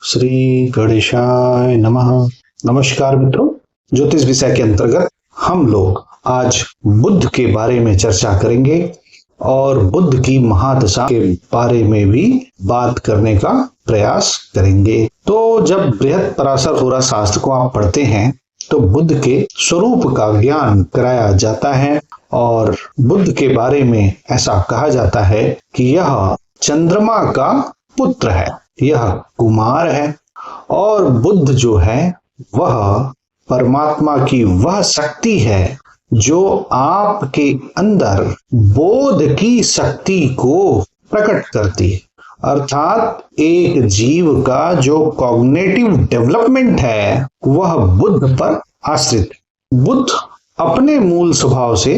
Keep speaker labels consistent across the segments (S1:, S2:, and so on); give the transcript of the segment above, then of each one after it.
S1: श्री गणेशाय नमः। नमस्कार मित्रों, ज्योतिष विषय के अंतर्गत हम लोग आज बुध के बारे में चर्चा करेंगे और बुध की महादशा के बारे में भी बात करने का प्रयास करेंगे। तो जब बृहत् पराशर होरा शास्त्र को आप पढ़ते हैं तो बुध के स्वरूप का ज्ञान कराया जाता है और बुध के बारे में ऐसा कहा जाता है कि यह चंद्रमा का पुत्र है, यह कुमार है और बुध जो है वह परमात्मा की वह शक्ति है जो आपके अंदर बोध की शक्ति को प्रकट करती है। अर्थात एक जीव का जो कॉग्निटिव डेवलपमेंट है वह बुध पर आश्रित है। बुध अपने मूल स्वभाव से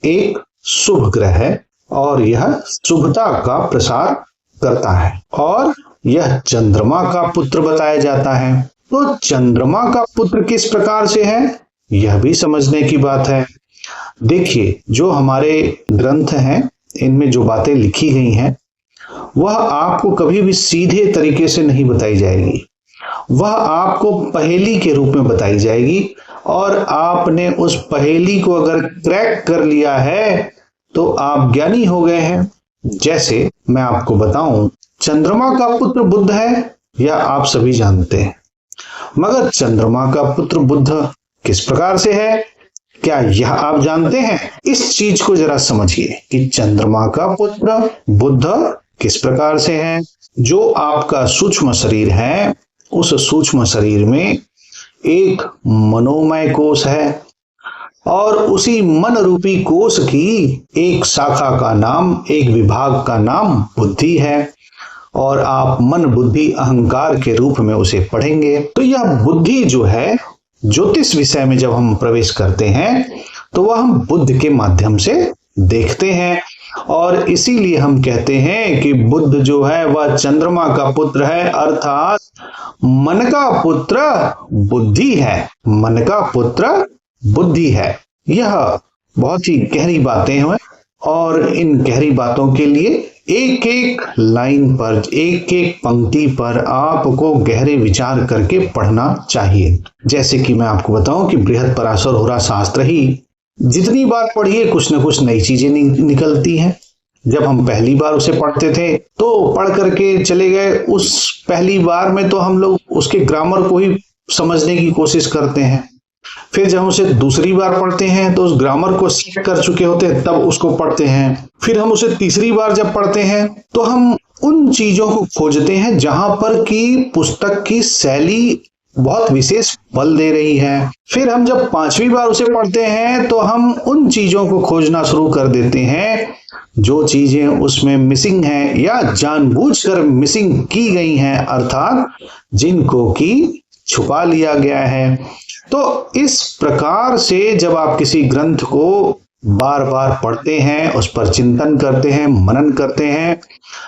S1: एक शुभ ग्रह है और यह शुभता का प्रसार करता है और यह चंद्रमा का पुत्र बताया जाता है। तो चंद्रमा का पुत्र किस प्रकार से है यह भी समझने की बात है। देखिए, जो हमारे ग्रंथ हैं इनमें जो बातें लिखी गई हैं वह आपको कभी भी सीधे तरीके से नहीं बताई जाएगी, वह आपको पहेली के रूप में बताई जाएगी और आपने उस पहेली को अगर क्रैक कर लिया है तो आप ज्ञानी हो गए हैं। जैसे मैं आपको बताऊं, चंद्रमा का पुत्र बुध है यह आप सभी जानते हैं, मगर चंद्रमा का पुत्र बुध किस प्रकार से है क्या यह आप जानते हैं? इस चीज को जरा समझिए कि चंद्रमा का पुत्र बुध किस प्रकार से है। जो आपका सूक्ष्म शरीर है उस सूक्ष्म शरीर में एक मनोमय कोश है और उसी मन रूपी कोश की एक शाखा का नाम, एक विभाग का नाम बुद्धि है और आप मन बुद्धि अहंकार के रूप में उसे पढ़ेंगे। तो यह बुद्धि जो है ज्योतिष विषय में जब हम प्रवेश करते हैं तो वह हम बुध के माध्यम से देखते हैं और इसीलिए हम कहते हैं कि बुध जो है वह चंद्रमा का पुत्र है, अर्थात मन का पुत्र बुद्धि है, मन का पुत्र बुद्धि है। यह बहुत ही गहरी बातें हैं और इन गहरी बातों के लिए एक एक लाइन पर, एक एक पंक्ति पर आपको गहरे विचार करके पढ़ना चाहिए। जैसे कि मैं आपको बताऊं कि बृहत् पराशर होरा शास्त्र ही जितनी बार पढ़िए कुछ न कुछ नई चीजें निकलती हैं। जब हम पहली बार उसे पढ़ते थे तो पढ़ करके चले गए, उस पहली बार में तो हम लोग उसके ग्रामर को ही समझने की कोशिश करते हैं। फिर जब हम उसे दूसरी बार पढ़ते हैं तो उस ग्रामर को सीख कर चुके होते हैं तब उसको पढ़ते हैं। फिर हम उसे तीसरी बार जब पढ़ते हैं तो हम उन चीजों को खोजते हैं जहां पर कि पुस्तक की शैली बहुत विशेष बल दे रही है। फिर हम जब पांचवी बार उसे पढ़ते हैं तो हम उन चीजों को खोजना शुरू कर देते हैं जो चीजें उसमें मिसिंग हैं या जानबूझकर मिसिंग की गई हैं, अर्थात जिनको कि छुपा लिया गया है। तो इस प्रकार से जब आप किसी ग्रंथ को बार बार पढ़ते हैं, उस पर चिंतन करते हैं, मनन करते हैं,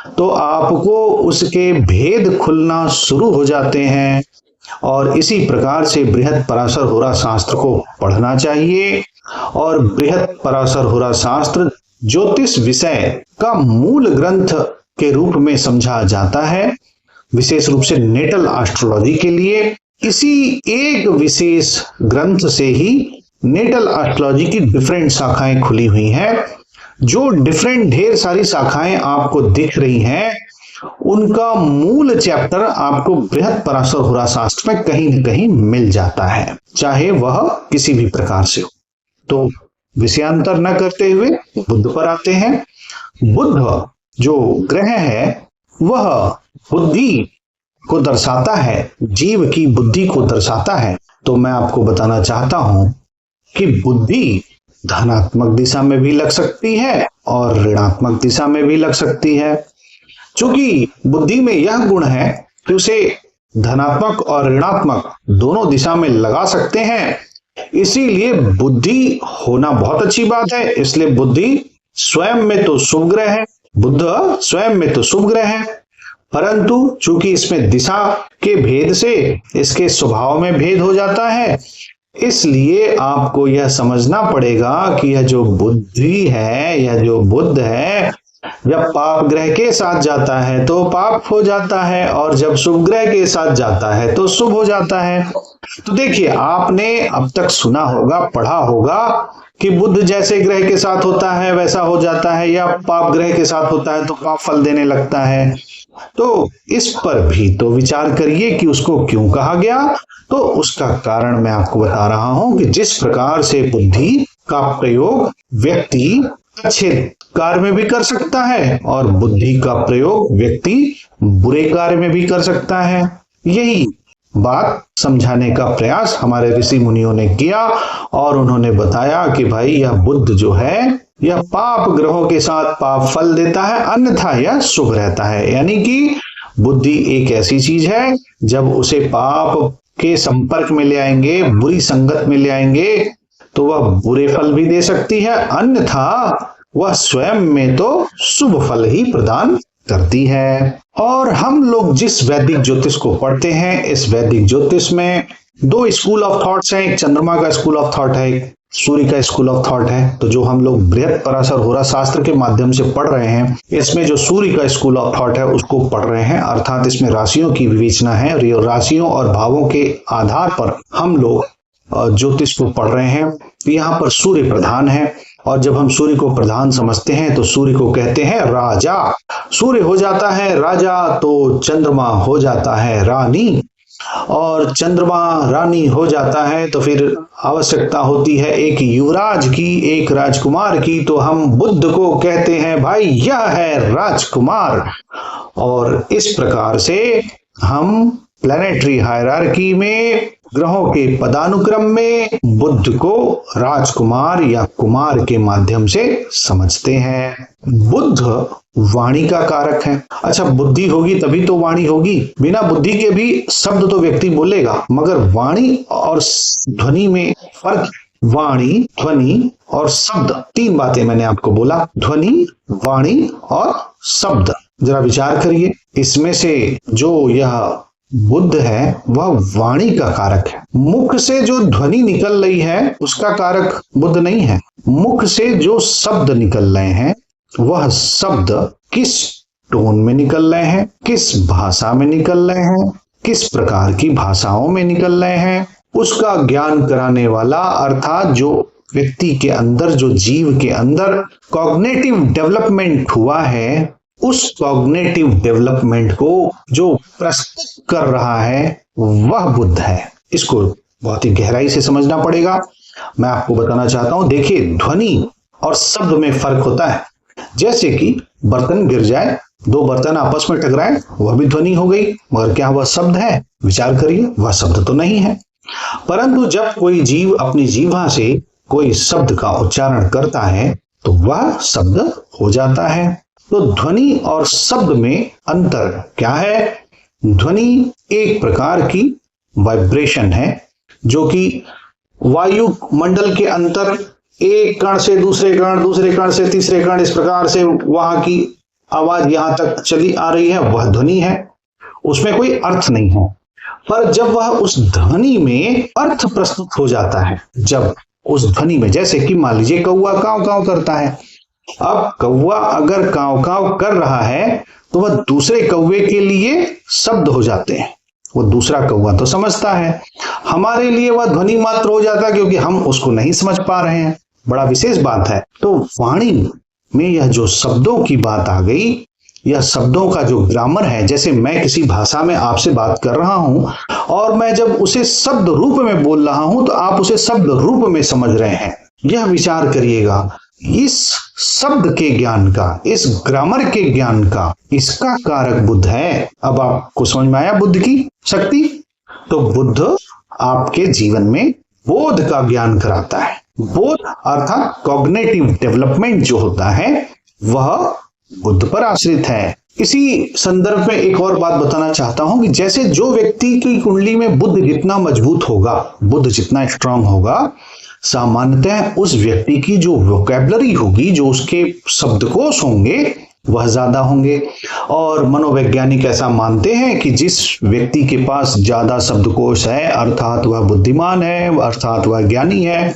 S1: तो आपको उसके भेद खुलना शुरू हो जाते हैं और इसी प्रकार से बृहत् पराशर होरा शास्त्र को पढ़ना चाहिए। और बृहत् पराशर होरा शास्त्र ज्योतिष विषय का मूल ग्रंथ के रूप में समझा जाता है, विशेष रूप से नेटल एस्ट्रोलॉजी के लिए। इसी एक विशेष ग्रंथ से ही नेटल एस्ट्रोलॉजी की डिफरेंट शाखाएं खुली हुई हैं। जो डिफरेंट ढेर सारी शाखाएं आपको दिख रही हैं उनका मूल चैप्टर आपको बृहत् पराशर होरा शास्त्र में कहीं न कहीं मिल जाता है, चाहे वह किसी भी प्रकार से हो। तो विषयांतर न करते हुए बुध पर आते हैं। बुध जो ग्रह है वह बुद्धि को दर्शाता है, जीव की बुद्धि को दर्शाता है। तो मैं आपको बताना चाहता हूं कि बुद्धि धनात्मक दिशा में भी लग सकती है और ऋणात्मक दिशा में भी लग सकती है। क्योंकि बुद्धि में यह गुण है कि उसे धनात्मक और ऋणात्मक दोनों दिशा में लगा सकते हैं, इसीलिए बुद्धि होना बहुत अच्छी बात है। इसलिए बुद्धि स्वयं में तो शुभ ग्रह है, बुध स्वयं में तो शुभ ग्रह है, परंतु चूंकि इसमें दिशा के भेद से इसके स्वभाव में भेद हो जाता है, इसलिए आपको यह समझना पड़ेगा कि यह जो बुद्धि है, यह जो बुध है, जब पाप ग्रह के साथ जाता है तो पाप हो जाता है, और जब शुभ ग्रह के साथ जाता है तो शुभ हो जाता है। तो देखिए, आपने अब तक सुना होगा, पढ़ा होगा कि बुध जैसे ग्रह के साथ होता है वैसा हो जाता है, या पाप ग्रह के साथ होता है तो पाप फल देने लगता है। तो इस पर भी तो विचार करिए कि उसको क्यों कहा गया। तो उसका कारण मैं आपको बता रहा हूं कि जिस प्रकार से बुद्धि का प्रयोग व्यक्ति अच्छे कार्य में भी कर सकता है और बुद्धि का प्रयोग व्यक्ति बुरे कार्य में भी कर सकता है, यही बात समझाने का प्रयास हमारे ऋषि मुनियों ने किया। और उन्होंने बताया कि भाई यह बुध जो है यह पाप ग्रहों के साथ पाप फल देता है, अन्यथा यह शुभ रहता है। यानी कि बुद्धि एक ऐसी चीज है, जब उसे पाप के संपर्क में ले आएंगे, बुरी संगत में ले आएंगे, तो वह बुरे फल भी दे सकती है, अन्यथा वह स्वयं में तो शुभ फल ही प्रदान करती है। और हम लोग जिस वैदिक ज्योतिष को पढ़ते हैं, इस वैदिक ज्योतिष में दो स्कूल ऑफ थॉट्स हैं। एक चंद्रमा का स्कूल ऑफ थॉट है, एक सूर्य का स्कूल ऑफ थॉट है। तो जो हम लोग बृहत पराशर होरा शास्त्र के माध्यम से पढ़ रहे हैं, इसमें जो सूर्य का स्कूल ऑफ थॉट है उसको पढ़ रहे हैं, अर्थात इसमें राशियों की विवेचना है और राशियों और भावों के आधार पर हम लोग ज्योतिष को पढ़ रहे हैं। यहाँ पर सूर्य प्रधान है, और जब हम सूर्य को प्रधान समझते हैं तो सूर्य को कहते हैं राजा। सूर्य हो जाता है राजा तो चंद्रमा हो जाता है रानी, और चंद्रमा रानी हो जाता है तो फिर आवश्यकता होती है एक युवराज की, एक राजकुमार की। तो हम बुध को कहते हैं भाई यह है राजकुमार। और इस प्रकार से हम प्लैनेटरी हायरार्की में, ग्रहों के पदानुक्रम में बुध को राजकुमार या कुमार के माध्यम से समझते हैं। बुध वाणी का कारक है। अच्छा, बुद्धि होगी तभी तो वाणी होगी, बिना बुद्धि के भी शब्द तो व्यक्ति बोलेगा, मगर वाणी और ध्वनि में फर्क। वाणी, ध्वनि और शब्द, तीन बातें मैंने आपको बोला, ध्वनि, वाणी और शब्द। जरा विचार करिए, इसमें से जो यह बुध है वह वाणी का कारक है। मुख से जो ध्वनि निकल रही है उसका कारक बुध नहीं है। मुख से जो शब्द निकल रहे हैं वह शब्द किस टोन में निकल रहे हैं, किस भाषा में निकल रहे हैं, किस प्रकार की भाषाओं में निकल रहे हैं, उसका ज्ञान कराने वाला, अर्थात जो व्यक्ति के अंदर, जो जीव के अंदर कॉग्निटिव डेवलपमेंट हुआ है, उस कॉग्निटिव डेवलपमेंट को जो प्रस्तुत कर रहा है वह बुध है। इसको बहुत ही गहराई से समझना पड़ेगा। मैं आपको बताना चाहता हूं, देखिए ध्वनि और शब्द में फर्क होता है। जैसे कि बर्तन गिर जाए, दो बर्तन आपस में टकराए, वह भी ध्वनि हो गई, मगर क्या वह शब्द है? विचार करिए, वह शब्द तो नहीं है। परंतु जब कोई जीव अपनी जीवा से कोई शब्द का उच्चारण करता है तो वह शब्द हो जाता है। तो ध्वनि और शब्द में अंतर क्या है? ध्वनि एक प्रकार की वाइब्रेशन है, जो कि वायु मंडल के अंतर एक कण से दूसरे कण, दूसरे कण से तीसरे कण, इस प्रकार से वहां की आवाज यहां तक चली आ रही है, वह ध्वनि है। उसमें कोई अर्थ नहीं है। पर जब वह उस ध्वनि में अर्थ प्रस्तुत हो जाता है, जब उस ध्वनि में, जैसे कि मान लीजिए कौवा काव काव करता है, अब कौवा अगर काव काव कर रहा है तो वह दूसरे कौवे के लिए शब्द हो जाते हैं। वो दूसरा कौवा तो समझता है, हमारे लिए वह ध्वनि मात्र हो जाता है क्योंकि हम उसको नहीं समझ पा रहे हैं। बड़ा विशेष बात है। तो वाणी में यह जो शब्दों की बात आ गई, यह शब्दों का जो ग्रामर है, जैसे मैं किसी भाषा में आपसे बात कर रहा हूं और मैं जब उसे शब्द रूप में बोल रहा हूं तो आप उसे शब्द रूप में समझ रहे हैं। यह विचार करिएगा, इस शब्द के ज्ञान का, इस ग्रामर के ज्ञान का, इसका कारक बुध है। अब आपको समझ में आया बुद्ध की शक्ति? तो बुद्ध आपके जीवन में बोध का ज्ञान कराता है। बोध अर्थात कॉग्निटिव डेवलपमेंट जो होता है वह बुद्ध पर आश्रित है। इसी संदर्भ में एक और बात बताना चाहता हूं कि जैसे जो व्यक्ति की कुंडली में बुद्ध जितना मजबूत होगा, बुद्ध जितना स्ट्रांग होगा, सामान्यतः उस व्यक्ति की जो वोकैबुलरी होगी, जो उसके शब्दकोश होंगे, वह ज्यादा होंगे। और मनोवैज्ञानिक ऐसा मानते हैं कि जिस व्यक्ति के पास ज्यादा शब्दकोश है अर्थात वह बुद्धिमान है, अर्थात वह ज्ञानी है।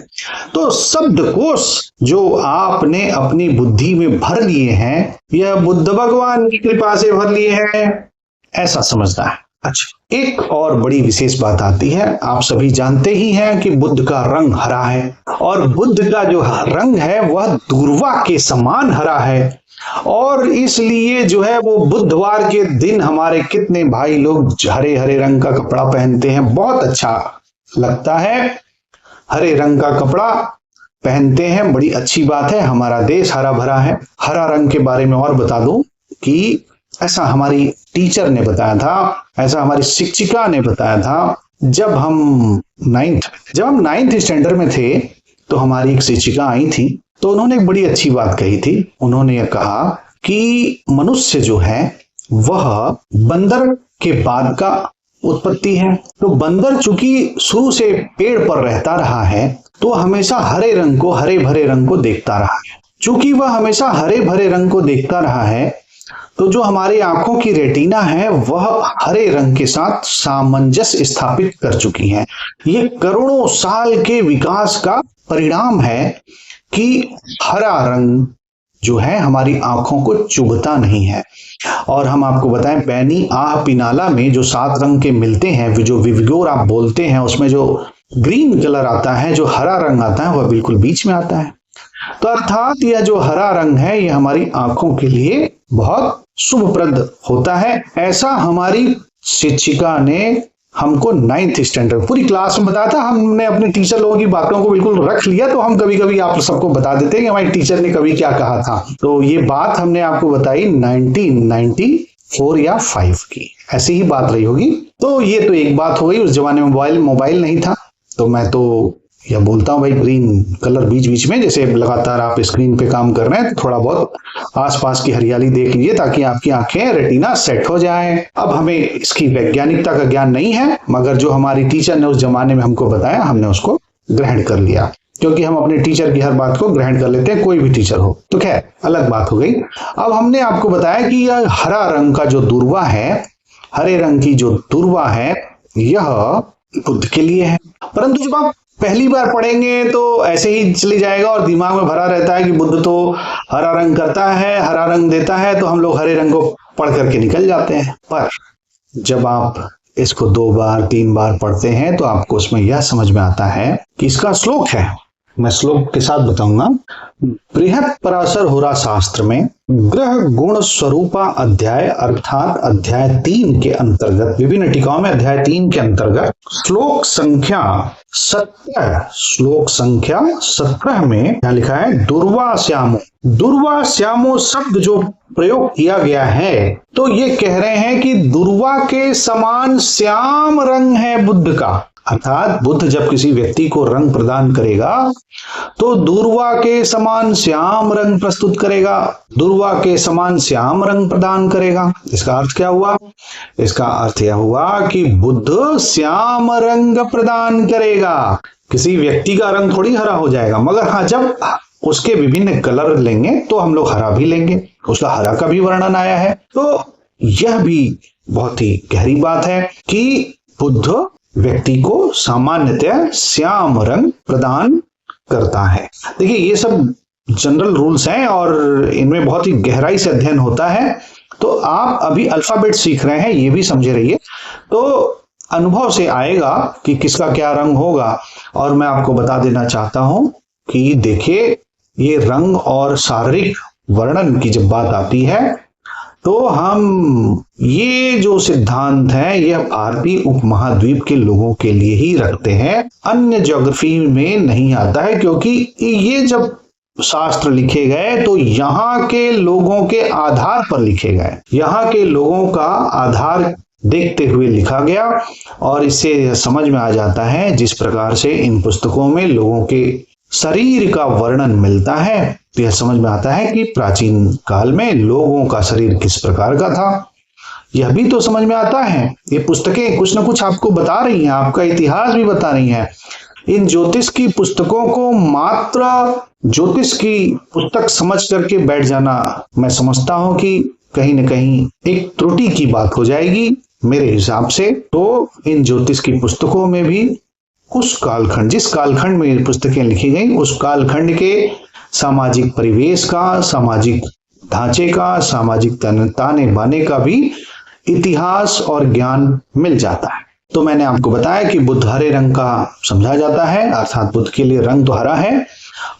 S1: तो शब्दकोश जो आपने अपनी बुद्धि में भर लिए हैं यह बुद्ध भगवान की कृपा से भर लिए हैं, ऐसा समझना है। अच्छा, एक और बड़ी विशेष बात आती है। आप सभी जानते ही हैं कि बुद्ध का रंग हरा है और बुद्ध का जो रंग है वह दूर्वा के समान हरा है। और इसलिए जो है वो बुधवार के दिन हमारे कितने भाई लोग हरे हरे रंग का कपड़ा पहनते हैं, बहुत अच्छा लगता है। हरे रंग का कपड़ा पहनते हैं, बड़ी अच्छी बात है। हमारा देश हरा भरा है। हरा रंग के बारे में और बता दूं कि ऐसा हमारी टीचर ने बताया था, ऐसा हमारी शिक्षिका ने बताया था। जब हम नाइन्थ स्टैंडर्ड में थे तो हमारी एक शिक्षिका आई थी, तो उन्होंने एक बड़ी अच्छी बात कही थी। उन्होंने यह कहा कि मनुष्य जो है वह बंदर के बाद का उत्पत्ति है। तो बंदर चूंकि शुरू से पेड़ पर रहता रहा है तो हमेशा हरे रंग को, हरे भरे रंग को देखता रहा है। चूंकि वह हमेशा हरे भरे रंग को देखता रहा है तो जो हमारी आंखों की रेटिना है वह हरे रंग के साथ सामंजस्य स्थापित कर चुकी है। ये करोड़ों साल के विकास का परिणाम है कि हरा रंग जो है हमारी आंखों को चुभता नहीं है। और हम आपको बताएं, बैनी आह पिनाला में जो 7 रंग के मिलते हैं, जो विविगोर आप बोलते हैं, उसमें जो ग्रीन कलर आता है, जो हरा रंग आता है, वह बिल्कुल बीच में आता है। तो अर्थात यह जो हरा रंग है यह हमारी आंखों के लिए बहुत शुभप्रद होता है। ऐसा हमारी शिक्षिका ने हमको 9th स्टैंडर्ड पूरी क्लास में बताया था। हमने अपने टीचर लोगों की बातों को बिल्कुल रख लिया, तो हम कभी कभी आप सबको बता देते हैं कि हमारी टीचर ने कभी क्या कहा था। तो ये बात हमने आपको बताई 1994 या 5 की, ऐसी ही बात रही होगी। तो ये तो एक बात हो गई। उस जमाने में मोबाइल नहीं था, तो मैं तो या बोलता हूं भाई ग्रीन कलर बीच बीच में, जैसे लगातार आप स्क्रीन पे काम कर रहे हैं तो थोड़ा बहुत आसपास की हरियाली देख लीजिए ताकि आपकी आंखें रेटिना सेट हो जाए। अब हमें इसकी वैज्ञानिकता का ज्ञान नहीं है, मगर जो हमारी टीचर ने उस जमाने में हमको बताया हमने उसको ग्रहण कर लिया, क्योंकि हम अपने टीचर की हर बात को ग्रहण कर लेते हैं, कोई भी टीचर हो। तो खैर अलग बात हो गई। अब हमने आपको बताया कि यह हरा रंग का जो दूर्वा है, हरे रंग की जो दूर्वा है, यह बुद्ध के लिए है। परंतु जब आप पहली बार पढ़ेंगे तो ऐसे ही चली जाएगा और दिमाग में भरा रहता है कि बुद्ध तो हरा रंग करता है, हरा रंग देता है, तो हम लोग हरे रंग को पढ़ करके निकल जाते हैं। पर जब आप इसको 2 बार 3 बार पढ़ते हैं तो आपको उसमें यह समझ में आता है कि इसका श्लोक है, मैं श्लोक के साथ बताऊंगा। बृहत् पराशर होरा शास्त्र में ग्रह गुण स्वरूपा अध्याय अर्थात अध्याय 3 के अंतर्गत, विभिन्न टीकाओं में अध्याय 3 के अंतर्गत श्लोक संख्या 17 में क्या लिखा है, दुर्वा श्यामो शब्द जो प्रयोग किया गया है, तो ये कह रहे हैं कि दुर्वा के समान श्याम रंग है बुद्ध का। अर्थात बुद्ध जब किसी व्यक्ति को रंग प्रदान करेगा तो दुर्वा के समान श्याम रंग प्रस्तुत करेगा, दुर्वा के समान श्याम रंग प्रदान करेगा। इसका अर्थ क्या हुआ? इसका अर्थ यह हुआ कि बुद्ध श्याम रंग प्रदान करेगा। किसी व्यक्ति का रंग थोड़ी हरा हो जाएगा, मगर हाँ जब उसके विभिन्न कलर लेंगे तो हम लोग हरा भी लेंगे, उसका हरा का भी वर्णन आया है। तो यह भी बहुत ही गहरी बात है कि बुद्ध व्यक्ति को सामान्यतः श्याम रंग प्रदान करता है। देखिए ये सब जनरल रूल्स हैं और इनमें बहुत ही गहराई से अध्ययन होता है। तो आप अभी अल्फाबेट सीख रहे हैं, ये भी समझे रहिए, तो अनुभव से आएगा कि किसका क्या रंग होगा। और मैं आपको बता देना चाहता हूं कि देखिए ये रंग और शारीरिक वर्णन की जब बात आती है तो हम ये जो सिद्धांत है यह भारतीय उपमहाद्वीप के लोगों के लिए ही रखते हैं, अन्य ज्योग्राफी में नहीं आता है। क्योंकि ये जब शास्त्र लिखे गए तो यहाँ के लोगों के आधार पर लिखे गए, यहाँ के लोगों का आधार देखते हुए लिखा गया। और इससे समझ में आ जाता है जिस प्रकार से इन पुस्तकों में लोगों के शरीर का वर्णन मिलता है, तो यह समझ में आता है कि प्राचीन काल में लोगों का शरीर किस प्रकार का था। यह भी तो समझ में आता है। ये पुस्तकें कुछ ना कुछ आपको बता रही हैं, आपका इतिहास भी बता रही हैं इन ज्योतिष की पुस्तकों को मात्र ज्योतिष की पुस्तक समझ करके बैठ जाना, मैं समझता हूं कि कहीं न कहीं एक त्रुटि की बात हो जाएगी मेरे हिसाब से। तो इन ज्योतिष की पुस्तकों में भी उस कालखंड, जिस कालखंड में ये पुस्तकें लिखी गई, उस कालखंड के सामाजिक परिवेश का, सामाजिक ढांचे का, सामाजिक ताने बाने का भी इतिहास और ज्ञान मिल जाता है। तो मैंने आपको बताया कि बुद्ध हरे रंग का समझा जाता है, अर्थात बुद्ध के लिए रंग तो हरा है,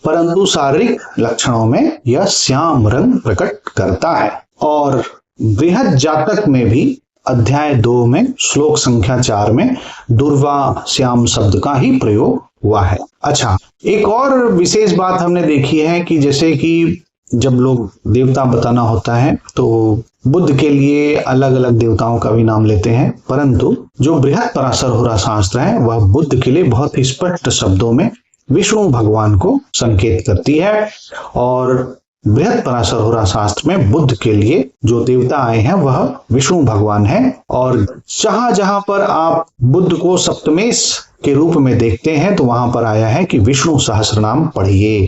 S1: परंतु शारीरिक लक्षणों में यह श्याम रंग प्रकट करता है। और बृहद जातक में भी अध्याय 2 में श्लोक संख्या 4 में दुर्वा श्याम शब्द का ही प्रयोग हुआ है। अच्छा, एक और विशेष बात हमने देखी है कि जैसे कि जब लोग देवता बताना होता है तो बुद्ध के लिए अलग अलग देवताओं का भी नाम लेते हैं, परंतु जो बृहद पराशर होरा शास्त्र है वह बुद्ध के लिए बहुत ही स्पष्ट शब्दों में विष्णु भगवान को संकेत करती है। और बृहद पराशर होरा शास्त्र में बुद्ध के लिए जो देवता आए हैं वह विष्णु भगवान है। और जहां जहां पर आप बुद्ध को सप्तमेश के रूप में देखते हैं तो वहां पर आया है कि विष्णु सहस्रनाम पढ़िए।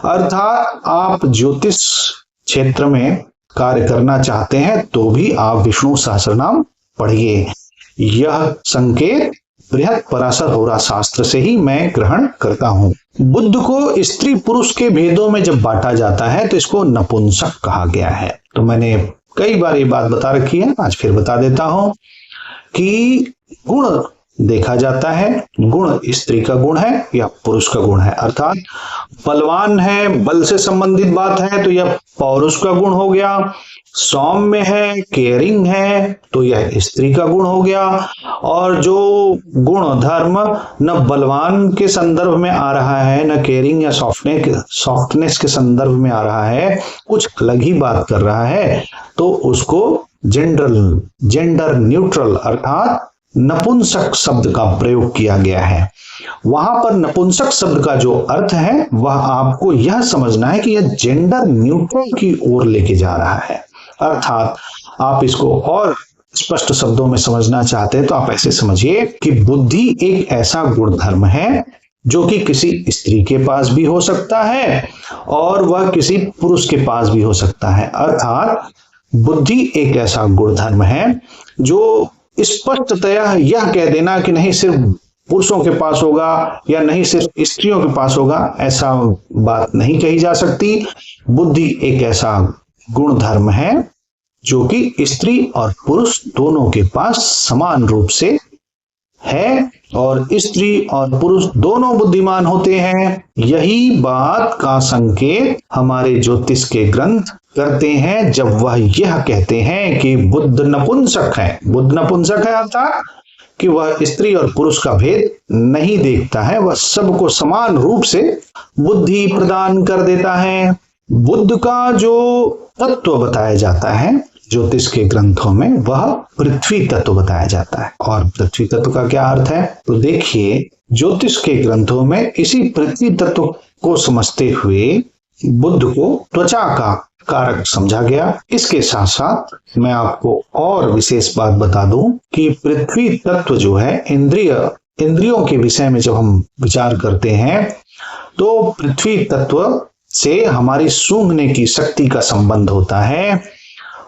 S1: अर्थात आप ज्योतिष क्षेत्र में कार्य करना चाहते हैं तो भी आप विष्णु सहस्रनाम पढ़िए। यह संकेत बृहद पराशर होरा शास्त्र से ही मैं ग्रहण करता हूं। बुद्ध को स्त्री पुरुष के भेदों में जब बांटा जाता है तो इसको नपुंसक कहा गया है। तो मैंने कई बार ये बात बता रखी है, आज फिर बता देता हूं कि गुण देखा जाता है, गुण स्त्री का गुण है या पुरुष का गुण है। अर्थात बलवान है, बल से संबंधित बात है तो यह पौरुष का गुण हो गया। सौम्य है, केयरिंग है तो यह स्त्री का गुण हो गया। और जो गुण धर्म न बलवान के संदर्भ में आ रहा है, न केयरिंग या सॉफ्टनेस के संदर्भ में आ रहा है, कुछ अलग ही बात कर रहा है, तो उसको जेंडर न्यूट्रल अर्थात नपुंसक शब्द का प्रयोग किया गया है। वहां पर नपुंसक शब्द का जो अर्थ है वह आपको यह समझना है कि यह जेंडर न्यूट्रल की ओर लेके जा रहा है। अर्थात आप इसको और स्पष्ट शब्दों में समझना चाहते हैं तो आप ऐसे समझिए कि बुद्धि एक ऐसा गुण धर्म है जो कि किसी स्त्री के पास भी हो सकता है और वह किसी पुरुष के पास भी हो सकता है। अर्थात बुद्धि एक ऐसा गुण धर्म है जो स्पष्टतया यह कह देना कि नहीं सिर्फ पुरुषों के पास होगा या नहीं सिर्फ स्त्रियों के पास होगा, ऐसा बात नहीं कही जा सकती। बुद्धि एक ऐसा गुण धर्म है जो कि स्त्री और पुरुष दोनों के पास समान रूप से है और स्त्री और पुरुष दोनों बुद्धिमान होते हैं। यही बात का संकेत हमारे ज्योतिष के ग्रंथ करते हैं जब वह यह कहते हैं कि बुद्ध नपुंसक है। बुद्ध नपुंसक है अर्थात कि वह स्त्री और पुरुष का भेद नहीं देखता है, वह सबको समान रूप से बुद्धि प्रदान कर देता है। बुद्ध का जो तत्व बताया जाता है ज्योतिष के ग्रंथों में वह पृथ्वी तत्व बताया जाता है। और पृथ्वी तत्व का क्या अर्थ है तो देखिए, ज्योतिष के ग्रंथों में इसी पृथ्वी तत्व को समझते हुए बुद्ध को त्वचा का कारक समझा गया। इसके साथ साथ मैं आपको और विशेष बात बता दूं कि पृथ्वी तत्व जो है इंद्रियों के विषय में जब हम विचार करते हैं तो पृथ्वी तत्व से हमारी सूंघने की शक्ति का संबंध होता है।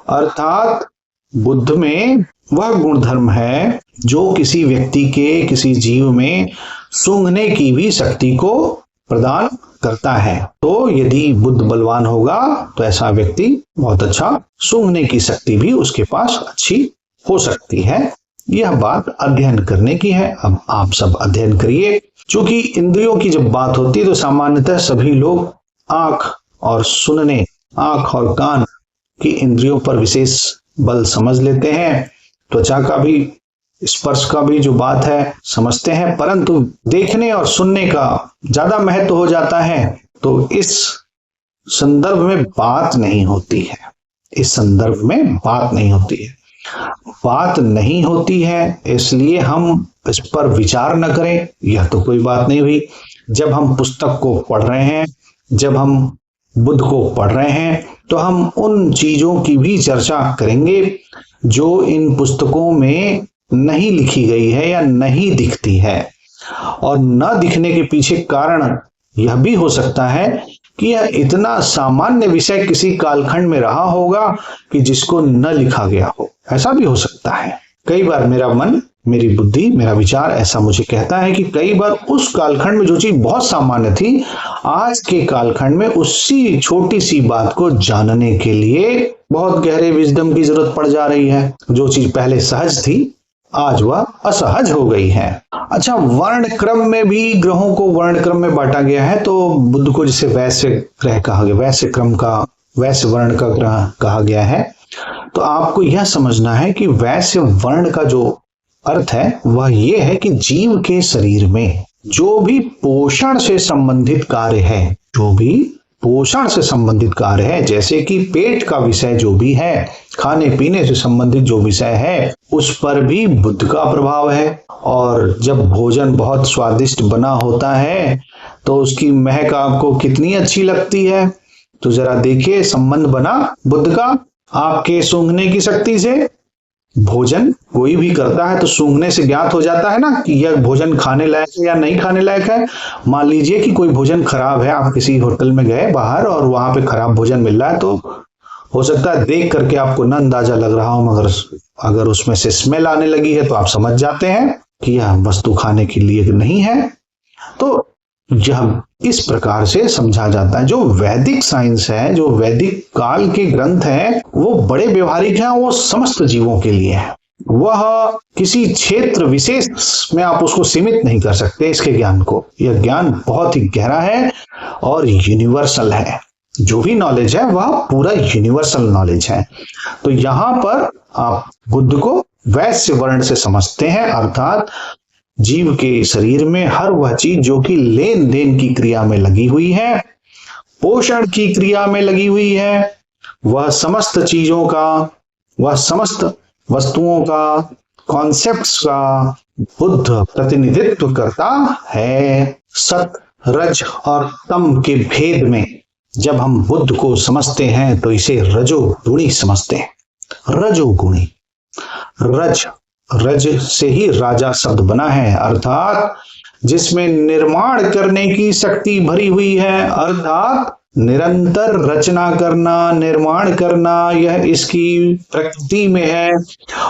S1: अर्थात बुद्ध में वह गुण धर्म है जो किसी व्यक्ति के, किसी जीव में सूंघने की भी शक्ति को प्रदान करता है। तो यदि बुद्ध बलवान होगा तो ऐसा व्यक्ति बहुत अच्छा सूंघने की शक्ति भी उसके पास अच्छी हो सकती है। यह बात अध्ययन करने की है। अब आप सब अध्ययन करिए। क्योंकि इंद्रियों की जब बात होती है तो सामान्यतः सभी लोग आंख और कान की इंद्रियों पर विशेष बल समझ लेते हैं। त्वचा का भी, स्पर्श का भी जो बात है समझते हैं, परंतु देखने और सुनने का ज्यादा महत्व हो जाता है। तो इस संदर्भ में बात नहीं होती है। बात नहीं होती है इसलिए हम इस पर विचार न करें, यह तो कोई बात नहीं हुई। जब हम पुस्तक को पढ़ रहे हैं, जब हम बुद्ध को पढ़ रहे हैं तो हम उन चीजों की भी चर्चा करेंगे जो इन पुस्तकों में नहीं लिखी गई है या नहीं दिखती है। और न दिखने के पीछे कारण यह भी हो सकता है कि यह इतना सामान्य विषय किसी कालखंड में रहा होगा कि जिसको न लिखा गया हो। ऐसा भी हो सकता है। कई बार मेरा मन, मेरी बुद्धि, मेरा विचार ऐसा मुझे कहता है कि कई बार उस कालखंड में जो चीज बहुत सामान्य थी, आज के कालखंड में उसी छोटी सी बात को जानने के लिए बहुत गहरे विजडम की जरूरत पड़ जा रही है। जो चीज पहले सहज थी, आज वह असहज हो गई है। अच्छा, वर्ण क्रम में भी ग्रहों को वर्ण क्रम में बांटा गया है। तो बुध को जैसे वैश्य ग्रह कहा गया, वैश्य क्रम का, वैश्य वर्ण का ग्रह कहा गया है। तो आपको यह समझना है कि वैश्य वर्ण का जो अर्थ है वह यह है कि जीव के शरीर में जो भी पोषण से संबंधित कार्य है, जो भी पोषण से संबंधित कार्य है, जैसे कि पेट का विषय जो भी है, खाने पीने से संबंधित जो विषय है, उस पर भी बुध का प्रभाव है। और जब भोजन बहुत स्वादिष्ट बना होता है तो उसकी महक आपको कितनी अच्छी लगती है। तो जरा देखिए, संबंध बना बुध का आपके सूंघने की शक्ति से। भोजन कोई भी करता है तो सूंघने से ज्ञात हो जाता है ना कि यह भोजन खाने लायक है या नहीं खाने लायक है। मान लीजिए कि कोई भोजन खराब है, आप किसी होटल में गए बाहर और वहां पे खराब भोजन मिल रहा है, तो हो सकता है देख करके आपको न अंदाजा लग रहा हो, मगर अगर उसमें से स्मेल आने लगी है तो आप समझ जाते हैं कि यह वस्तु खाने के लिए नहीं है। तो यह इस प्रकार से समझा जाता है। जो वैदिक साइंस है, जो वैदिक काल के ग्रंथ हैं, वो बड़े व्यवहारिक हैं, वो समस्त जीवों के लिए है। वह किसी क्षेत्र विशेष में आप उसको सीमित नहीं कर सकते इसके ज्ञान को। यह ज्ञान बहुत ही गहरा है और यूनिवर्सल है। जो भी नॉलेज है वह पूरा यूनिवर्सल नॉलेज है। तो यहां पर आप बुद्ध को वैश्य वर्ण से समझते हैं, अर्थात जीव के शरीर में हर वह चीज जो कि लेन देन की क्रिया में लगी हुई है, पोषण की क्रिया में लगी हुई है, वह समस्त चीजों का, वह समस्त वस्तुओं का, कॉन्सेप्ट्स का बुद्ध प्रतिनिधित्व करता है। सत, रज और तम के भेद में जब हम बुद्ध को समझते हैं तो इसे रजोगुणी समझते हैं। रजोगुणी, रज से ही राजा शब्द बना है, अर्थात जिसमें निर्माण करने की शक्ति भरी हुई है, अर्थात निरंतर रचना करना, निर्माण करना, यह इसकी प्रकृति में है।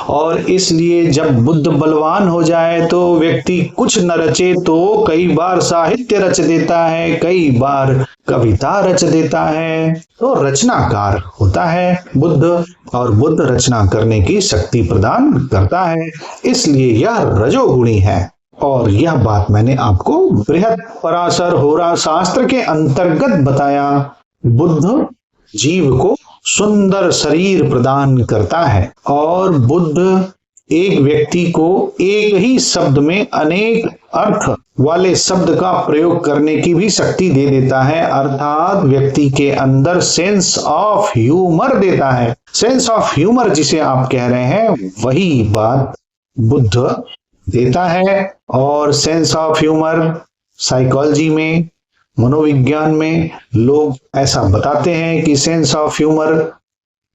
S1: और इसलिए जब बुद्ध बलवान हो जाए तो व्यक्ति कुछ न रचे तो कई बार साहित्य रच देता है, कई बार कविता रच देता है। तो रचनाकार होता है बुद्ध, और बुद्ध रचना करने की शक्ति प्रदान करता है, इसलिए यह रजोगुणी है। और यह बात मैंने आपको बृहद पराशर होरा शास्त्र के अंतर्गत बताया। बुद्ध जीव को सुंदर शरीर प्रदान करता है और बुद्ध एक व्यक्ति को एक ही शब्द में अनेक अर्थ वाले शब्द का प्रयोग करने की भी शक्ति दे देता है, अर्थात व्यक्ति के अंदर सेंस ऑफ ह्यूमर देता है। सेंस ऑफ ह्यूमर जिसे आप कह रहे हैं वही बात बुद्ध देता है। और सेंस ऑफ ह्यूमर साइकोलॉजी में, मनोविज्ञान में लोग ऐसा बताते हैं कि सेंस ऑफ ह्यूमर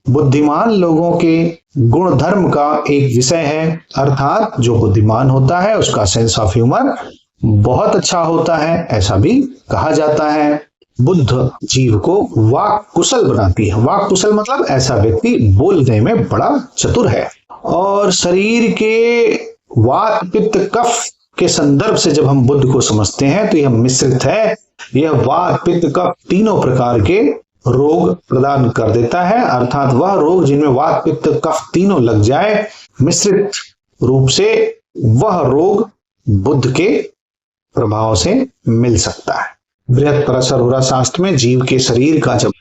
S1: बुद्धिमान लोगों के गुण धर्म का एक विषय है, अर्थात जो बुद्धिमान होता है उसका सेंस ऑफ ह्यूमर बहुत अच्छा होता है, ऐसा भी कहा जाता है। बुद्ध जीव को वाक कुशल बनाती है। वाक कुशल मतलब ऐसा व्यक्ति बोलने में बड़ा चतुर है। और शरीर के वात पित्त कफ के संदर्भ से जब हम बुद्ध को समझते हैं तो यह मिश्रित है। यह वात पित्त कफ तीनों प्रकार के रोग प्रदान कर देता है, अर्थात वह रोग जिनमें वात पित्त कफ तीनों लग जाए मिश्रित रूप से, वह रोग बुद्ध के प्रभाव से मिल सकता है। बृहद पराशर होरा शास्त्र में जीव के शरीर का जब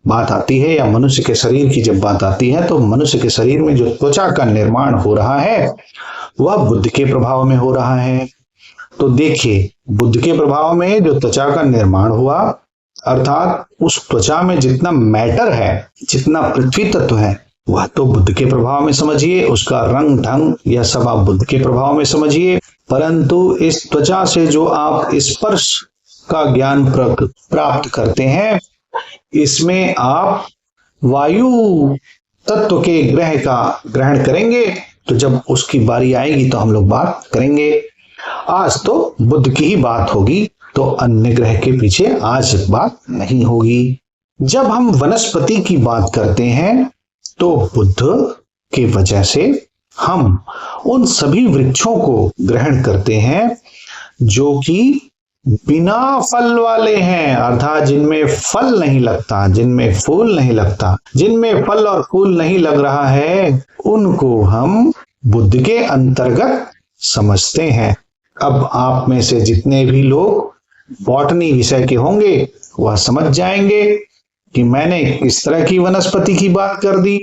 S1: बात आती है या मनुष्य के शरीर की जब बात आती है तो मनुष्य के शरीर में जो त्वचा का निर्माण हो रहा है वह बुद्ध के प्रभाव में हो रहा है। तो देखिए, बुद्ध के प्रभाव में जो त्वचा का निर्माण हुआ, अर्थात उस त्वचा में जितना मैटर है, जितना पृथ्वी तत्व है, वह तो बुद्ध के प्रभाव में समझिए। उसका रंग ढंग यह सब आप बुद्ध के प्रभाव में समझिए। परंतु इस त्वचा से जो आप स्पर्श का ज्ञान प्राप्त करते हैं, इसमें आप वायु तत्व के ग्रह का ग्रहण करेंगे। तो जब उसकी बारी आएगी तो हम लोग बात करेंगे। आज तो बुध की ही बात होगी, तो अन्य ग्रह के पीछे आज बात नहीं होगी। जब हम वनस्पति की बात करते हैं तो बुध की वजह से हम उन सभी वृक्षों को ग्रहण करते हैं जो कि बिना फल वाले हैं, अर्थात जिनमें फल नहीं लगता, जिनमें फूल नहीं लगता। जिनमें फल और फूल नहीं लग रहा है उनको हम बुध के अंतर्गत समझते हैं। अब आप में से जितने भी लोग बॉटनी विषय के होंगे वह समझ जाएंगे कि मैंने किस तरह की वनस्पति की बात कर दी।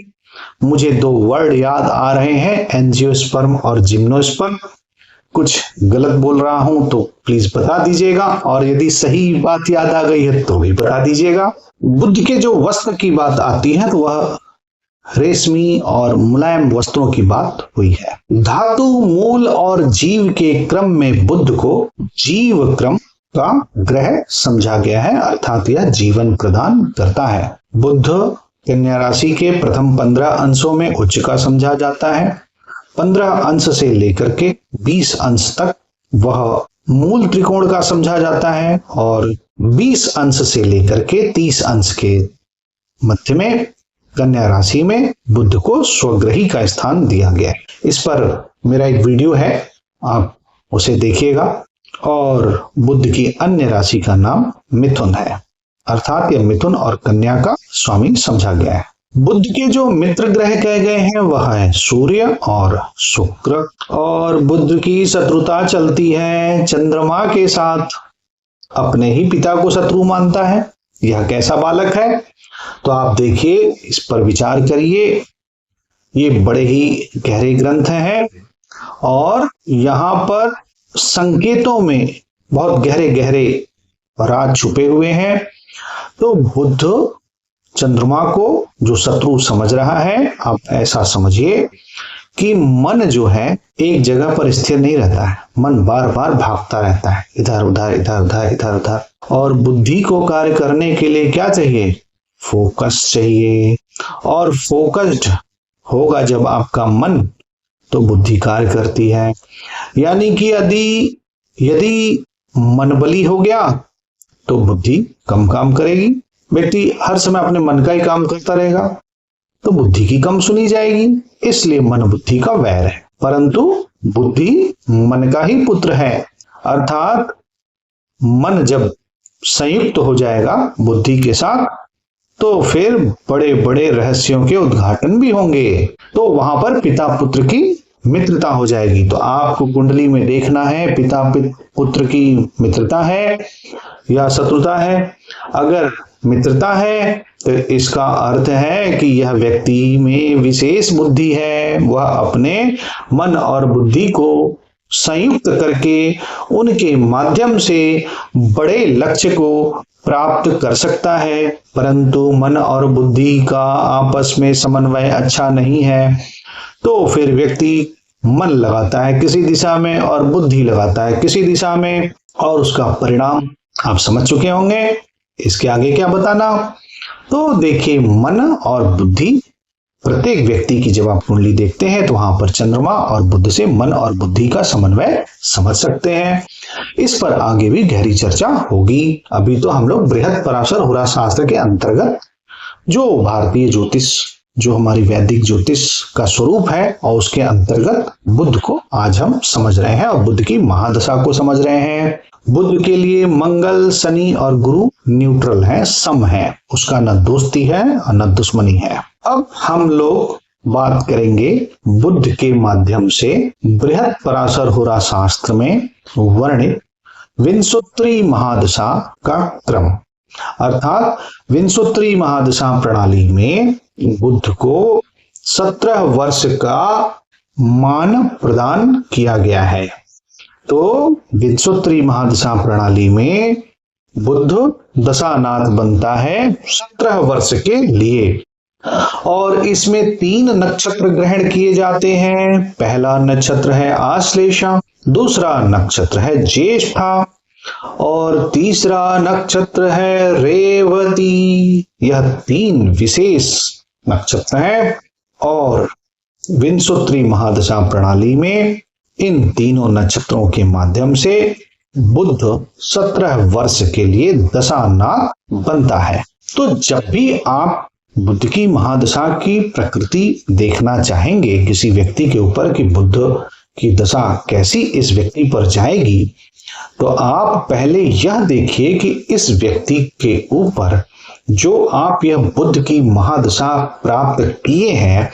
S1: मुझे दो वर्ड याद आ रहे हैं, एंजियोस्पर्म और जिम्नोस्पर्म। कुछ गलत बोल रहा हूं तो प्लीज बता दीजिएगा, और यदि सही बात याद आ गई है तो भी बता दीजिएगा। बुध के जो वस्त्र की बात आती है तो वह रेशमी और मुलायम वस्त्रों की बात हुई है। धातु, मूल और जीव के क्रम में बुध को जीव क्रम का ग्रह समझा गया है, अर्थात यह जीवन प्रदान करता है। बुध कन्या राशि के प्रथम 15 अंशों में उच्च का समझा जाता है। 15 अंश से लेकर के 20 अंश तक वह मूल त्रिकोण का समझा जाता है, और 20 अंश से लेकर के 30 अंश के मध्य में कन्या राशि में बुध को स्वग्रही का स्थान दिया गया है। इस पर मेरा एक वीडियो है, आप उसे देखिएगा। और बुध की अन्य राशि का नाम मिथुन है, अर्थात यह मिथुन और कन्या का स्वामी समझा गया है। बुध के जो मित्र ग्रह कहे गए हैं वह है सूर्य और शुक्र, और बुध की शत्रुता चलती है चंद्रमा के साथ। अपने ही पिता को शत्रु मानता है। यह कैसा बालक है? तो आप देखिए, इस पर विचार करिए। ये बड़े ही गहरे ग्रंथ हैं और यहां पर संकेतों में बहुत गहरे गहरे राज छुपे हुए हैं। तो बुध चंद्रमा को जो शत्रु समझ रहा है, आप ऐसा समझिए कि मन जो है एक जगह पर स्थिर नहीं रहता है, मन बार बार भागता रहता है, इधर उधर इधर उधर इधर उधर। और बुद्धि को कार्य करने के लिए क्या चाहिए? फोकस चाहिए। और फोकस्ड होगा जब आपका मन, तो बुद्धि कार्य करती है। यानी कि यदि मन बली हो गया तो बुद्धि कम काम करेगी। व्यक्ति हर समय अपने मन का ही काम करता रहेगा तो बुद्धि की कम सुनी जाएगी। इसलिए मन बुद्धि का वैर है, परंतु बुद्धि मन का ही पुत्र है। अर्थात मन जब संयुक्त हो जाएगा बुद्धि के साथ तो फिर बड़े बड़े रहस्यों के उद्घाटन भी होंगे। तो वहां पर पिता पुत्र की मित्रता हो जाएगी। तो आपको कुंडली में देखना है पिता पुत्र की मित्रता है या शत्रुता है। अगर मित्रता है तो इसका अर्थ है कि यह व्यक्ति में विशेष बुद्धि है, वह अपने मन और बुद्धि को संयुक्त करके उनके माध्यम से बड़े लक्ष्य को प्राप्त कर सकता है। परंतु मन और बुद्धि का आपस में समन्वय अच्छा नहीं है तो फिर व्यक्ति मन लगाता है किसी दिशा में और बुद्धि लगाता है किसी दिशा में, और उसका परिणाम आप समझ चुके होंगे। इसके आगे क्या बताना? तो देखिए, मन और बुद्धि, प्रत्येक व्यक्ति की जब आप कुंडली देखते हैं तो वहां पर चंद्रमा और बुध से मन और बुद्धि का समन्वय समझ सकते हैं। इस पर आगे भी गहरी चर्चा होगी। अभी तो हम लोग बृहद पराशर होरा शास्त्र के अंतर्गत जो भारतीय ज्योतिष, जो हमारी वैदिक ज्योतिष का स्वरूप है, और उसके अंतर्गत बुध को आज हम समझ रहे हैं और बुध की महादशा को समझ रहे हैं। बुध के लिए मंगल, शनि और गुरु न्यूट्रल है, सम है, उसका न दोस्ती है और न दुश्मनी है। अब हम लोग बात करेंगे बुध के माध्यम से बृहद पराशर होरा शास्त्र में वर्णित विंशोत्तरी महादशा का क्रम। अर्थात विंशोत्तरी महादशा प्रणाली में बुध को 17 वर्ष का मान प्रदान किया गया है। तो विंशोत्तरी महादशा प्रणाली में बुध दशानाथ बनता है 17 वर्ष के लिए, और इसमें 3 नक्षत्र ग्रहण किए जाते हैं। पहला नक्षत्र है आश्लेषा, दूसरा नक्षत्र है ज्येष्ठा और तीसरा नक्षत्र है रेवती। यह 3 विशेष नक्षत्र हैं। और विंशोत्तरी महादशा प्रणाली में इन तीनों नक्षत्रों के माध्यम से बुध 17 वर्ष के लिए दशानाथ बनता है। तो जब भी आप बुध की महादशा की प्रकृति देखना चाहेंगे किसी व्यक्ति के ऊपर कि बुध की दशा कैसी इस व्यक्ति पर जाएगी, तो आप पहले यह देखिए कि इस व्यक्ति के ऊपर जो आप यह बुध की महादशा प्राप्त किए हैं,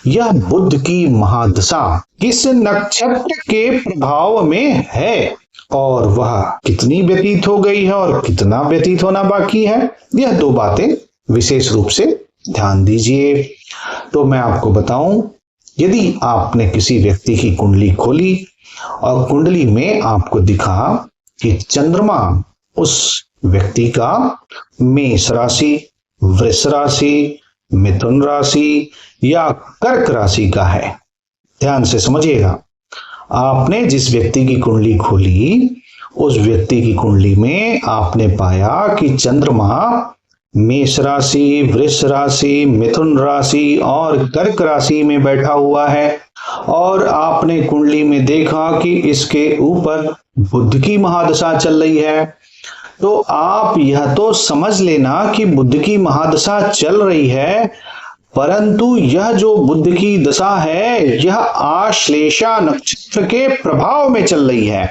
S1: यह बुध की महादशा किस नक्षत्र के प्रभाव में है और वह कितनी व्यतीत हो गई है और कितना व्यतीत होना बाकी है, यह दो बातें विशेष रूप से ध्यान दीजिए। तो मैं आपको बताऊं, यदि आपने किसी व्यक्ति की कुंडली खोली और कुंडली में आपको दिखा कि चंद्रमा उस व्यक्ति का मेष राशि, वृष राशि, मिथुन राशि या कर्क राशि का है, ध्यान से समझिएगा। आपने जिस व्यक्ति की कुंडली खोली, उस व्यक्ति की कुंडली में आपने पाया कि चंद्रमा मेष राशि, वृष राशि, मिथुन राशि और कर्क राशि में बैठा हुआ है और आपने कुंडली में देखा कि इसके ऊपर बुध की महादशा चल रही है, तो आप यह तो समझ लेना कि बुध की महादशा चल रही है, परंतु यह जो बुध की दशा है यह आश्लेषा नक्षत्र के प्रभाव में चल रही है।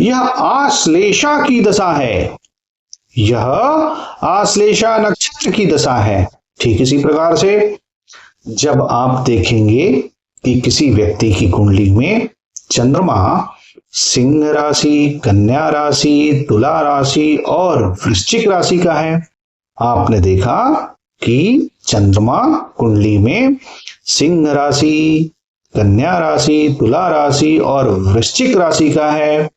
S1: यह आश्लेषा की दशा है, यह आश्लेषा नक्षत्र की दशा है। ठीक इसी प्रकार से जब आप देखेंगे कि किसी व्यक्ति की कुंडली में चंद्रमा सिंह राशि, कन्या राशि, तुला राशि और वृश्चिक राशि का है, आपने देखा कि चंद्रमा कुंडली में सिंह राशि, कन्या राशि, तुला राशि और वृश्चिक राशि का है,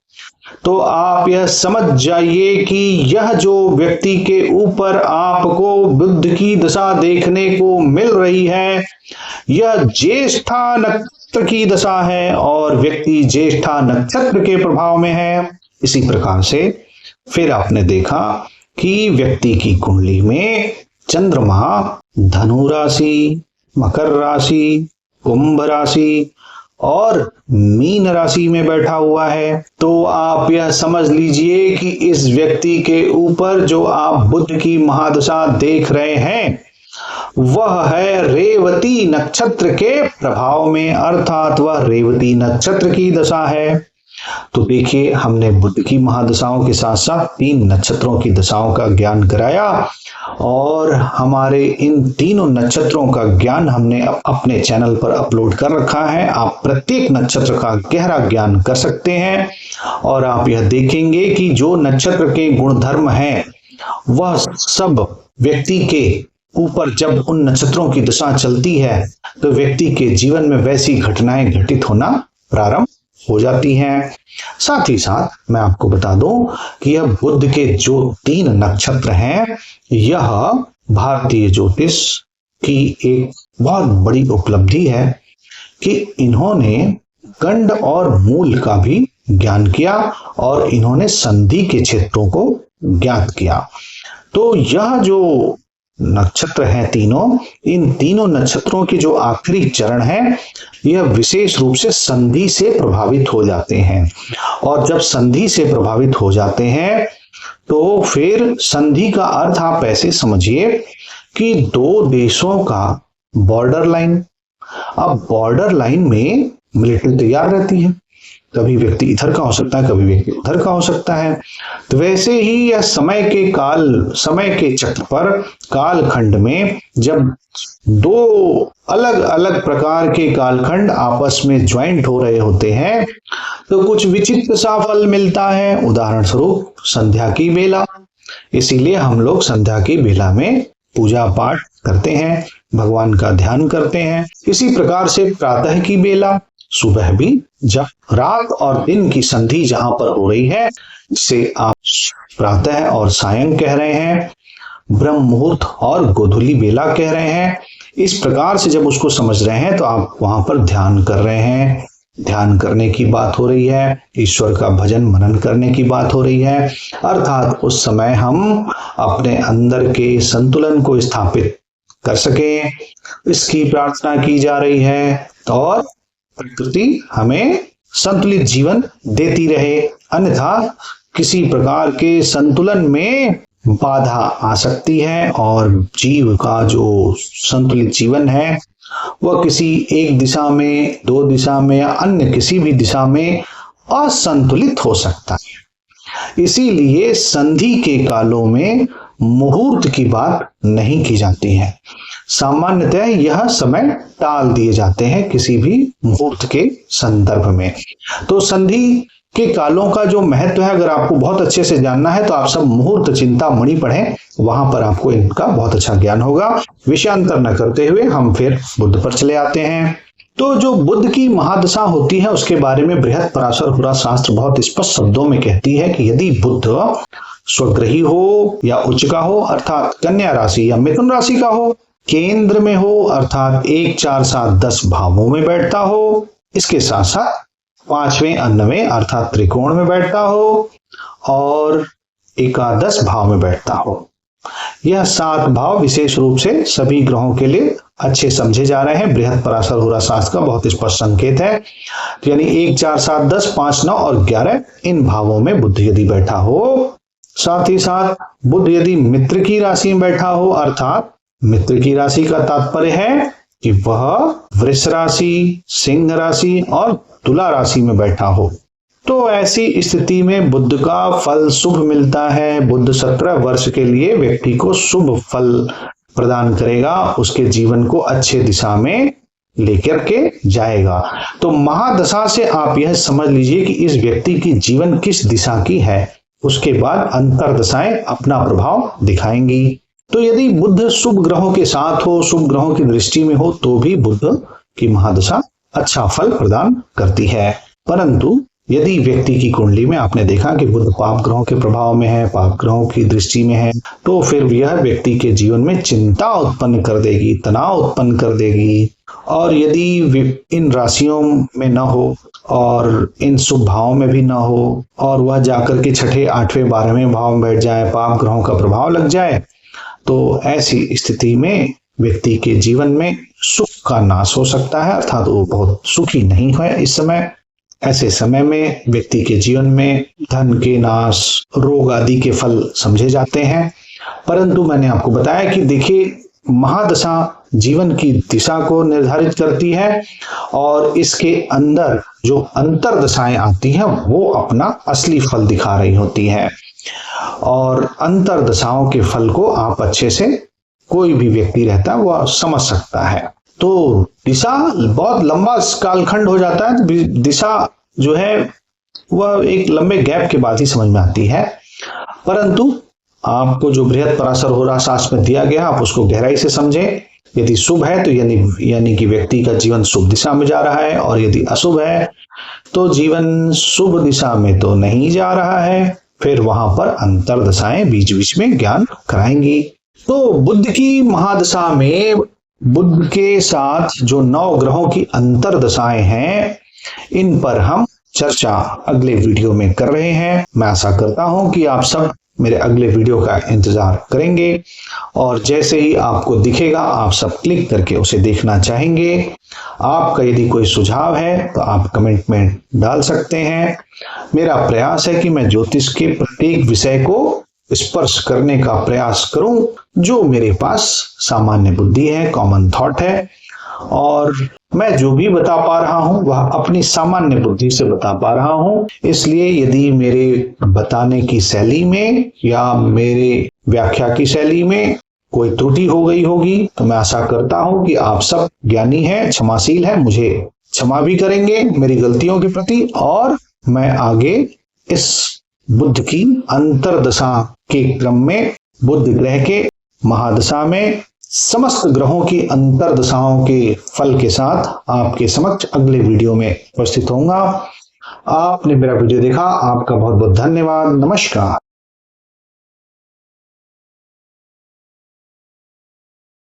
S1: तो आप यह समझ जाइए कि यह जो व्यक्ति के ऊपर आपको बुध की दशा देखने को मिल रही है, यह ज्येष्ठा नक्षत्र की दशा है और व्यक्ति ज्येष्ठा नक्षत्र के प्रभाव में है। इसी प्रकार से फिर आपने देखा कि व्यक्ति की कुंडली में चंद्रमा धनु राशि, मकर राशि, कुंभ राशि और मीन राशि में बैठा हुआ है, तो आप यह समझ लीजिए कि इस व्यक्ति के ऊपर जो आप बुध की महादशा देख रहे हैं वह है रेवती नक्षत्र के प्रभाव में, अर्थात वह रेवती नक्षत्र की दशा है। तो देखिए, हमने बुध की महादशाओं के साथ साथ 3 नक्षत्रों की दशाओं का ज्ञान कराया और हमारे इन तीनों नक्षत्रों का ज्ञान हमने अपने चैनल पर अपलोड कर रखा है। आप प्रत्येक नक्षत्र का गहरा ज्ञान कर सकते हैं और आप यह देखेंगे कि जो नक्षत्र के गुणधर्म हैं वह सब व्यक्ति के ऊपर जब उन नक्षत्रों की दशा चलती है तो व्यक्ति के जीवन में वैसी घटनाएं घटित होना प्रारंभ हो जाती हैं। साथ ही साथ मैं आपको बता दूं कि यह बुध के जो 3 नक्षत्र हैं, यह भारतीय ज्योतिष की एक बहुत बड़ी उपलब्धि है कि इन्होंने गंड और मूल का भी ज्ञान किया और इन्होंने संधि के क्षेत्रों को ज्ञात किया। तो यह जो नक्षत्र हैं तीनों, इन तीनों नक्षत्रों की जो आखिरी चरण है यह विशेष रूप से संधि से प्रभावित हो जाते हैं और जब संधि से प्रभावित हो जाते हैं तो फिर संधि का अर्थ आप ऐसे समझिए कि 2 देशों का बॉर्डर लाइन, अब बॉर्डर लाइन में मिलिट्री तैयार रहती है, कभी व्यक्ति इधर का हो सकता है, कभी व्यक्ति उधर का हो सकता है। तो वैसे ही यह समय के चक्र पर कालखंड में जब 2 अलग अलग प्रकार के कालखंड आपस में ज्वाइंट हो रहे होते हैं तो कुछ विचित्र सा फल मिलता है, उदाहरण स्वरूप संध्या की बेला। इसीलिए हम लोग संध्या की बेला में पूजा पाठ करते हैं, भगवान का ध्यान करते हैं। इसी प्रकार से प्रातः की बेला, सुबह भी जब रात और दिन की संधि जहां पर हो रही है, जिसे आप प्रातः और सायं कह रहे हैं, ब्रह्म मुहूर्त और गोधूली बेला कह रहे हैं, इस प्रकार से जब उसको समझ रहे हैं तो आप वहां पर ध्यान कर रहे हैं। ध्यान करने की बात हो रही है, ईश्वर का भजन मनन करने की बात हो रही है, अर्थात उस समय हम अपने अंदर के संतुलन को स्थापित कर सकें, इसकी प्रार्थना की जा रही है और प्रकृति हमें संतुलित जीवन देती रहे, अन्यथा किसी प्रकार के संतुलन में बाधा आ सकती है और जीव का जो संतुलित जीवन है वह किसी एक दिशा में, दो दिशा में या अन्य किसी भी दिशा में असंतुलित हो सकता है। इसीलिए संधि के कालों में मुहूर्त की बात नहीं की जाती है। सामान्यतः यह समय टाल दिए जाते हैं किसी भी मुहूर्त के संदर्भ में। तो संधि के कालों का जो महत्व है, अगर आपको बहुत अच्छे से जानना है तो आप सब मुहूर्त चिंतामणि पढ़ें, वहां पर आपको इनका बहुत अच्छा ज्ञान होगा। विषयांतर न करते हुए हम फिर बुध पर चले आते हैं। तो जो बुध की महादशा होती है उसके बारे में बृहत्पराशर शास्त्र बहुत स्पष्ट शब्दों में कहती है कि यदि बुध स्वग्रही हो या उच्च का हो अर्थात कन्या राशि या मिथुन राशि का हो, केंद्र में हो अर्थात 1, 4, 7, 10 भावों में बैठता हो, इसके साथ साथ 5वें अन्न में अर्थात त्रिकोण में बैठता हो और एकादश भाव में बैठता हो। यह 7 भाव विशेष रूप से सभी ग्रहों के लिए अच्छे समझे जा रहे हैं। बृहत्पराशर शास्त्र का बहुत स्पष्ट संकेत है। तो यानी 1, 4, 7, 10, 5, 9 और 11 इन भावों में बुध यदि बैठा हो, साथ ही साथ बुध यदि मित्र की राशि में बैठा हो अर्थात मित्र की राशि का तात्पर्य है कि वह वृष राशि, सिंह राशि और तुला राशि में बैठा हो, तो ऐसी स्थिति में बुध का फल शुभ मिलता है। बुध 17 वर्ष के लिए व्यक्ति को शुभ फल प्रदान करेगा, उसके जीवन को अच्छे दिशा में लेकर के जाएगा। तो महादशा से आप यह समझ लीजिए कि इस व्यक्ति की जीवन किस दिशा की है, उसके बाद अंतरदशाएं अपना प्रभाव दिखाएंगी। तो यदि बुध शुभ ग्रहों के साथ हो, शुभ ग्रहों की दृष्टि में हो, तो भी बुध की महादशा अच्छा फल प्रदान करती है। परंतु यदि व्यक्ति की कुंडली में आपने देखा कि बुध पाप ग्रहों के प्रभाव में है, पाप ग्रहों की दृष्टि में है, तो फिर यह व्यक्ति के जीवन में चिंता उत्पन्न कर देगी, तनाव उत्पन्न कर देगी। और यदि इन राशियों में न हो और इन शुभ भावों में भी न हो और वह जाकर के 6, 8, 12वें भाव में बैठ जाए, पाप ग्रहों का प्रभाव लग जाए, तो ऐसी स्थिति में व्यक्ति के जीवन में सुख का नाश हो सकता है, अर्थात वो बहुत सुखी नहीं है इस समय। ऐसे समय में व्यक्ति के जीवन में धन के नाश, रोग आदि के फल समझे जाते हैं। परंतु मैंने आपको बताया कि देखिए, महादशा जीवन की दिशा को निर्धारित करती है और इसके अंदर जो अंतरदशाएं आती हैं वो अपना असली फल दिखा रही होती है। और अंतरदशाओं के फल को आप अच्छे से, कोई भी व्यक्ति रहता है वह समझ सकता है। तो दिशा बहुत लंबा कालखंड हो जाता है, तो दिशा जो है वह एक लंबे गैप के बाद ही समझ में आती है। परंतु आपको जो बृहत्पराशर शास्त्र में दिया गया, आप उसको गहराई से समझें। यदि शुभ है तो यानी कि व्यक्ति का जीवन शुभ दिशा में जा रहा है, और यदि अशुभ है तो जीवन शुभ दिशा में तो नहीं जा रहा है। फिर वहां पर अंतरदशाएं बीच बीच में ज्ञान कराएंगी। तो बुध की महादशा में बुध के साथ जो 9 ग्रहों की अंतरदशाएं हैं, इन पर हम चर्चा अगले वीडियो में कर रहे हैं। मैं आशा करता हूं कि आप सब मेरे अगले वीडियो का इंतजार करेंगे और जैसे ही आपको दिखेगा आप सब क्लिक करके उसे देखना चाहेंगे। आपका यदि कोई सुझाव है तो आप कमेंट में डाल सकते हैं। मेरा प्रयास है कि मैं ज्योतिष के प्रत्येक विषय को स्पर्श करने का प्रयास करूं जो मेरे पास सामान्य बुद्धि है, कॉमन थॉट है, और मैं जो भी बता पा रहा हूं वह अपनी सामान्य बुद्धि से बता पा रहा हूं। इसलिए यदि मेरे बताने की शैली में या मेरे व्याख्या की शैली में कोई त्रुटि हो गई होगी तो मैं आशा करता हूं कि आप सब ज्ञानी हैं, क्षमाशील हैं, मुझे क्षमा भी करेंगे मेरी गलतियों के प्रति, और मैं आगे इस बुध की अंतरदशा के क्रम में बुध ग्रह के महादशा में समस्त ग्रहों की अंतरदशाओं के फल के साथ आपके समक्ष अगले वीडियो में उपस्थित होऊंगा। आपने मेरा वीडियो देखा, आपका बहुत बहुत धन्यवाद। नमस्कार।